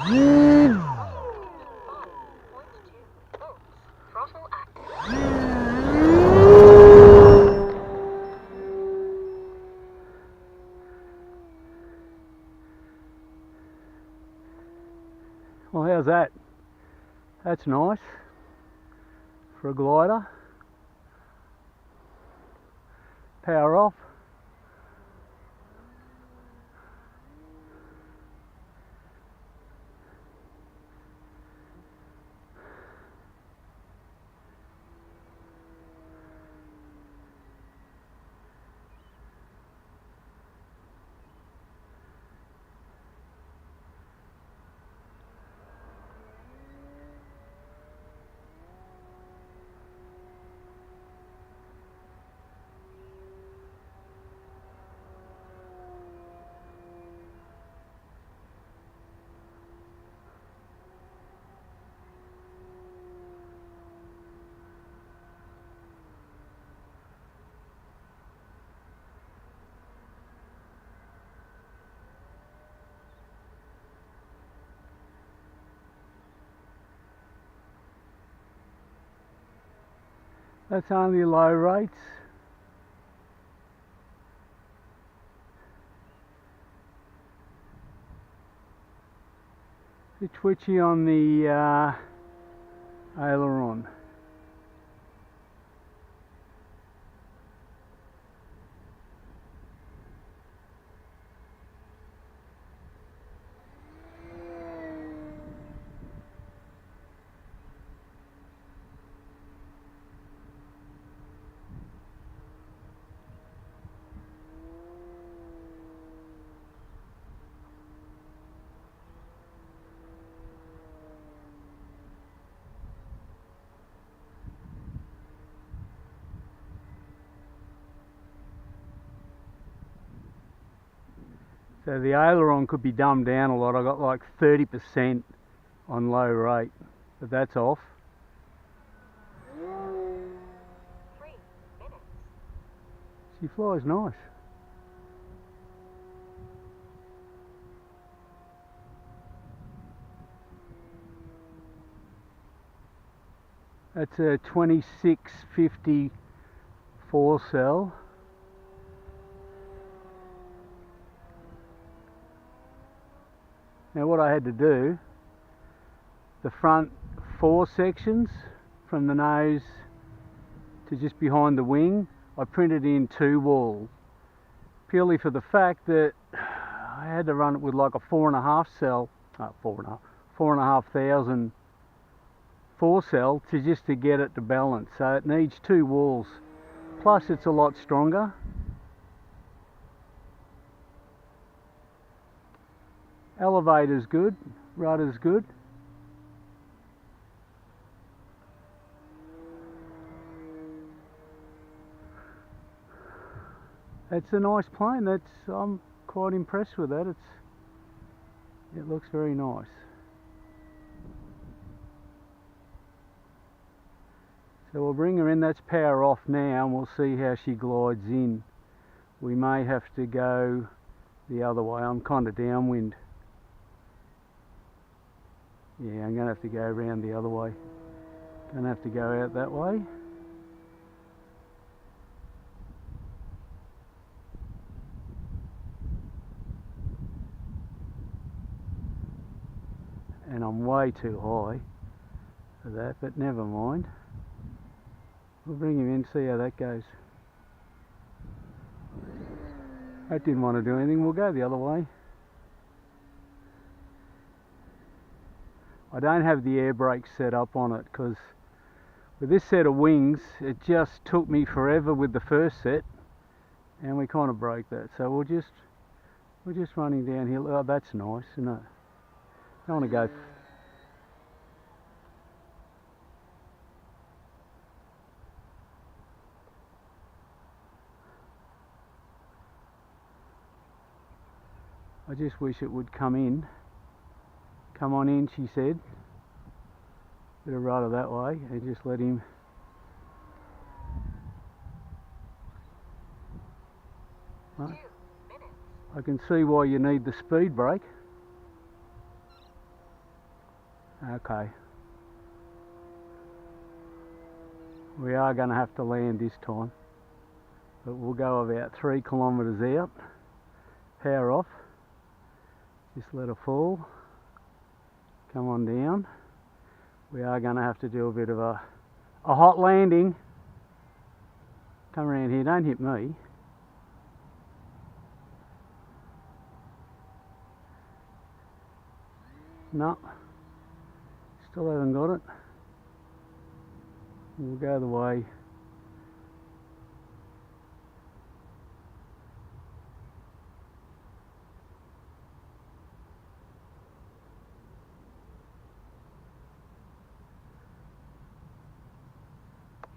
Well, how's that? That's nice for a glider. Power off. That's only low rates. A bit twitchy on the aileron. So the aileron could be dumbed down a lot. I got like 30% on low rate, but that's off. 3 minutes. She flies nice. That's a 2650 4-cell. Now what I had to do, the front 4 sections from the nose to just behind the wing, I printed in 2 wall, purely for the fact that I had to run it with like a 4.5 cell, 4,500 4-cell just to get it to balance. So it needs 2 walls, plus it's a lot stronger. Elevator's good, rudder's good. It's a nice plane. I'm quite impressed with that. It looks very nice. So we'll bring her in. That's power off now, and we'll see how she glides in. We may have to go the other way. I'm kind of downwind. Yeah, I'm going to have to go around the other way. Going to have to go out that way. And I'm way too high for that, but never mind. We'll bring him in, see how that goes. That didn't want to do anything. We'll go the other way. I don't have the air brake set up on it because with this set of wings it just took me forever with the first set, and we kind of broke that. So we're just running downhill. Oh, that's nice, isn't it? I want to go. I just wish it would come in. Come on in, she said. Bit of rudder that way, and just let him. Right. I can see why you need the speed brake. Okay. We are going to have to land this time, but we'll go about 3 kilometres out, power off, just let her fall, come on down. We are going to have to do a bit of a hot landing. Come around here, don't hit me. No, still haven't got it. We'll go the way.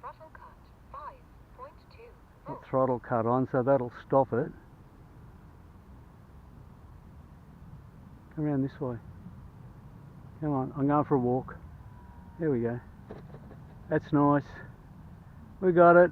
Throttle cut 5.2. Got throttle cut on, so that'll stop it. Come around this way. Come on, I'm going for a walk. There we go. That's nice. We got it.